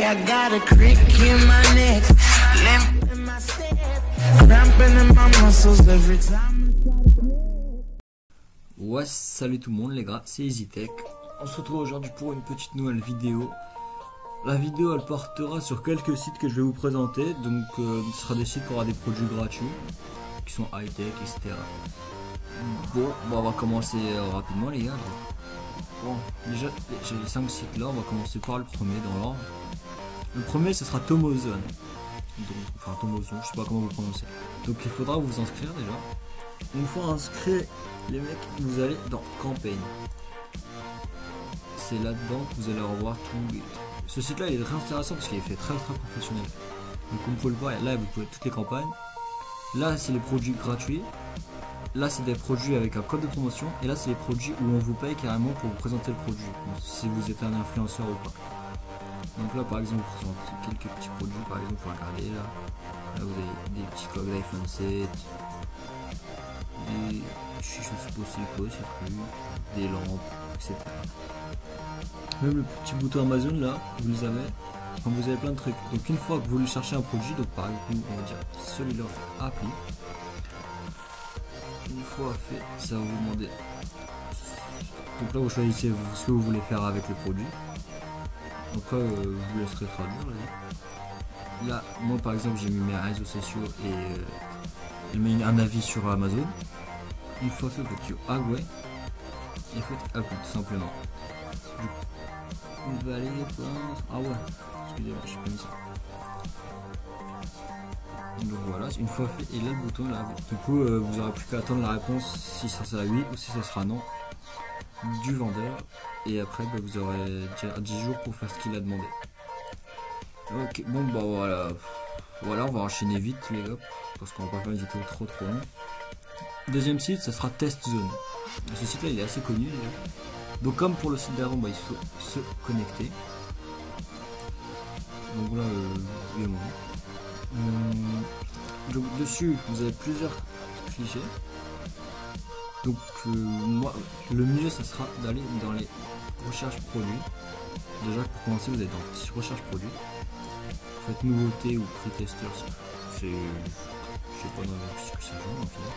I got a crick in my neck, limp in my step, cramping in my muscles every time. Ouais, salut tout le monde les gars, c'est EasyTech. On se retrouve aujourd'hui pour une petite nouvelle vidéo. La vidéo elle portera sur quelques sites que je vais vous présenter. Donc ce sera des sites qui aura des produits gratuits, qui sont high-tech, etc. Bon, on va commencer rapidement les gars. Bon, déjà j'ai les 5 sites là, on va commencer par le premier dans l'ordre. Le premier ce sera Tomozone. Donc, enfin Tomozone, je sais pas comment vous prononcez. Donc il faudra vous inscrire déjà. Une fois inscrit les mecs, vous allez dans Campaign. C'est là-dedans que vous allez revoir tous les... Ce site là il est très intéressant parce qu'il est fait très professionnel. Donc comme vous pouvez le voir, là vous pouvez toutes les campagnes. Là c'est les produits gratuits. Là c'est des produits avec un code de promotion. Et là c'est les produits où on vous paye carrément pour vous présenter le produit. Donc, si vous êtes un influenceur ou pas. Donc là par exemple vous présentez quelques petits produits. Par exemple vous regardez là. Là vous avez des petits coques d'iPhone 7. Des chaussures au silicone, des lampes, etc. Même le petit bouton Amazon là, vous les avez, quand vous avez plein de trucs. Donc une fois que vous voulez chercher un produit, donc par exemple on va dire celui-là appli. Une fois fait, ça va vous demander. Donc là vous choisissez ce que vous voulez faire avec le produit. Donc là vous laisserez traduire. Là moi par exemple j'ai mis mes réseaux sociaux et il met un avis sur Amazon. Une fois fait, vous faites Agway et faites Apple tout simplement. Vous allez ah ouais, excusez-moi, je sais pas mis ça. Donc voilà, une fois fait, et là le bouton là, du coup vous aurez plus qu'à attendre la réponse si ça sera oui ou si ça sera non du vendeur. Et après vous aurez 10 jours pour faire ce qu'il a demandé. Ok, bon bah voilà, on va enchaîner vite les gars, parce qu'on va pas faire une vidéo trop long. Deuxième site, ça sera TestZone. Ce site là il est assez connu déjà. Donc comme pour le site d'avant, bah, il faut se connecter. Donc là, donc dessus, vous avez plusieurs fichiers. Donc moi, le mieux, ça sera d'aller dans les recherches produits. Déjà pour commencer, vous êtes dans recherche produits. Faites nouveauté ou prix testeur. C'est, je sais pas ce que c'est genre en final.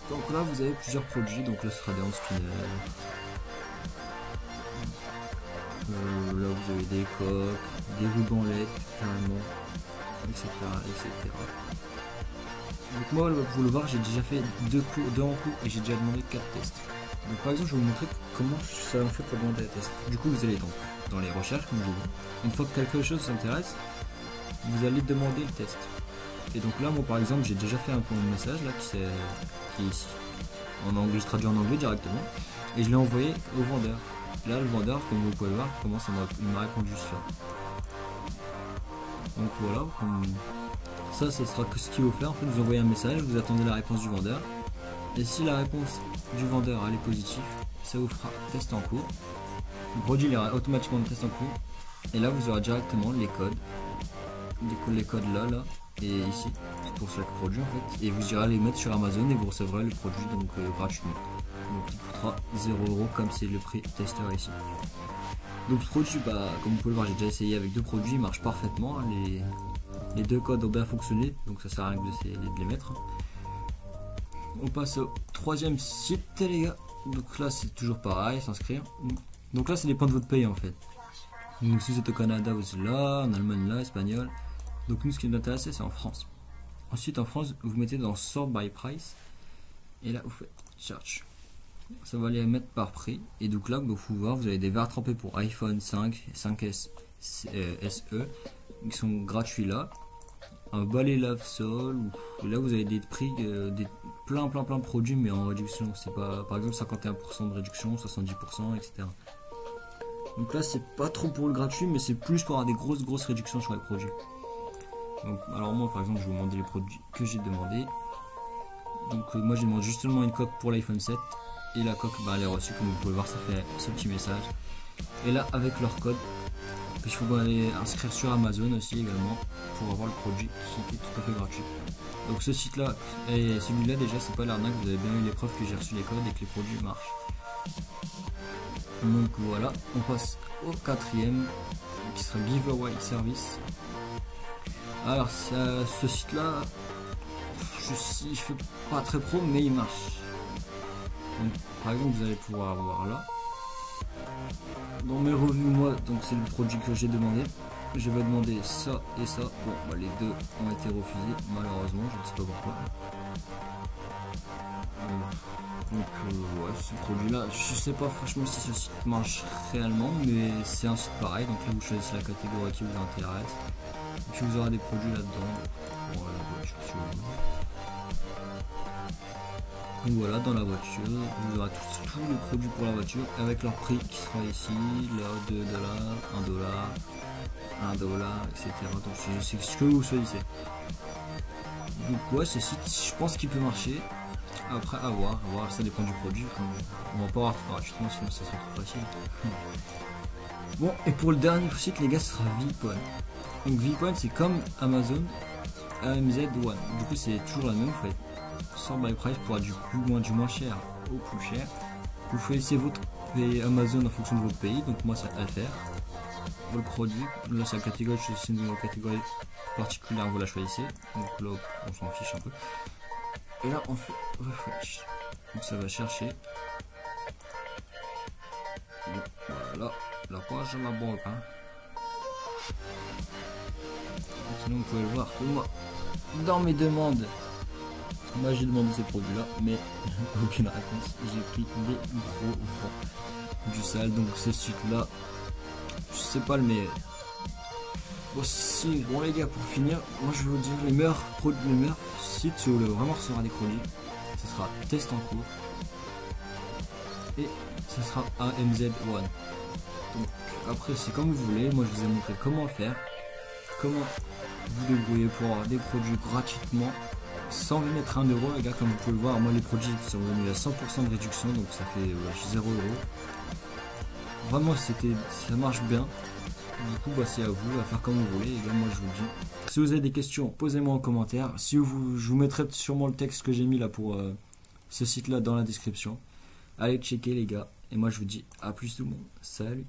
Donc là vous avez plusieurs produits, donc là ce sera des hand spinners. Là vous avez des coques, des rubans LED carrément, etc. Donc moi vous le voir, j'ai déjà fait deux en coup et j'ai déjà demandé 4 tests. Donc par exemple je vais vous montrer comment ça en fait pour demander des tests. Du coup vous allez dans les recherches comme je vous dis. Une fois que quelque chose vous intéresse, vous allez demander le test. Et donc là moi par exemple j'ai déjà fait un point de message là qui est ici en anglais, je traduis en anglais directement et je l'ai envoyé au vendeur. Là le vendeur comme vous pouvez voir comment il m'a répondu ça. Donc voilà, ça sera que ce qu'il faut faire. En fait vous envoyez un message, vous attendez la réponse du vendeur et si la réponse du vendeur elle est positive, ça vous fera test en cours. Le produit il ira automatiquement test en cours et là vous aurez directement les codes. Les codes là et ici pour chaque produit en fait, et vous irez les mettre sur Amazon et vous recevrez le produit donc gratuitement. Donc il coûtera 0€ comme c'est le prix testeur ici. Donc ce produit, bah, comme vous pouvez le voir, j'ai déjà essayé avec deux produits, il marche parfaitement. Les deux codes ont bien fonctionné, donc ça sert à rien de les mettre. On passe au troisième site les gars. Donc là c'est toujours pareil, s'inscrire. Donc là c'est les points de votre pays en fait. Donc si vous êtes au Canada, vous êtes là, en Allemagne là, espagnol. Donc nous ce qui nous intéresse c'est en France. Ensuite en France vous mettez dans Sort by Price et là vous faites Search. Ça va les mettre par prix et donc là vous pouvez voir vous avez des verres trempés pour iPhone 5, 5S, SE qui sont gratuits là. Un balai lave-sol, et là vous avez des prix, plein de produits mais en réduction. C'est pas par exemple 51% de réduction, 70%, etc. Donc là c'est pas trop pour le gratuit mais c'est plus pour avoir des grosses réductions sur les produits. Donc, alors moi par exemple je vais vous demander les produits que j'ai demandé. Donc moi j'ai demandé justement une coque pour l'iPhone 7 et la coque bah, elle est reçue comme vous pouvez voir, ça fait ce petit message. Et là avec leur code, il faut aller inscrire sur Amazon aussi également pour avoir le produit qui est tout à fait gratuit. Donc ce site là et celui-là déjà c'est pas l'arnaque, vous avez bien eu les preuves que j'ai reçu les codes et que les produits marchent. Donc voilà, on passe au quatrième qui sera Giveaway Service. Alors ce site là, je fais pas très pro mais il marche. Donc, par exemple vous allez pouvoir avoir là dans mes revues moi, donc c'est le produit que j'ai demandé. Je vais demander ça et ça. Bon bah, les deux ont été refusés malheureusement, je ne sais pas pourquoi. Donc ouais, ce produit là, je sais pas franchement si ce site marche réellement, mais c'est un site pareil. Donc là vous choisissez la catégorie qui vous intéresse et puis vous aurez des produits là-dedans pour la voiture si vous voulez. Donc voilà, dans la voiture vous aurez tous les produits pour la voiture avec leur prix qui sera ici, là 2$, 1$, 1$, etc. Donc c'est ce que vous choisissez. Donc ouais, ce site je pense qu'il peut marcher. Après à voir, ça dépend du produit. On va pas avoir tout gratuitement sinon ça serait trop facile. Bon, et pour le dernier site les gars, ce sera VPoint. Donc VPoint c'est comme Amazon AMZ One. Du coup c'est toujours la même, vous faites sort by price pour du moins cher au plus cher. Vous choisissez votre pays Amazon en fonction de votre pays. Donc moi c'est FR. Le produit, là c'est la catégorie, c'est une catégorie particulière, vous la choisissez. Donc là on s'en fiche un peu. Et là on fait refresh, donc ça va chercher. Bon, voilà, la page à la banque. Sinon vous pouvez le voir que moi, dans mes demandes, moi j'ai demandé ces produits là, mais aucune réponse. J'ai pris des gros vents du sale, donc ce site là, je sais pas le meilleur. Aussi, bon les gars, pour finir, moi je vais vous dire les meilleurs sites si vous voulez vraiment recevoir des produits. Ce sera Test en cours et ce sera AMZ One. Donc après c'est comme vous voulez, moi je vous ai montré comment faire, comment vous débrouiller pour avoir des produits gratuitement sans mettre 1€, les gars. Comme vous pouvez le voir, moi les produits sont venus à 100% de réduction, donc ça fait 0€. Vraiment ça marche bien. Du coup bah, c'est à vous à faire comme vous voulez, les gars. Moi je vous dis, si vous avez des questions posez-moi en commentaire. Je vous mettrai sûrement le texte que j'ai mis là pour ce site là dans la description. Allez checker les gars, et moi je vous dis à plus tout le monde, salut.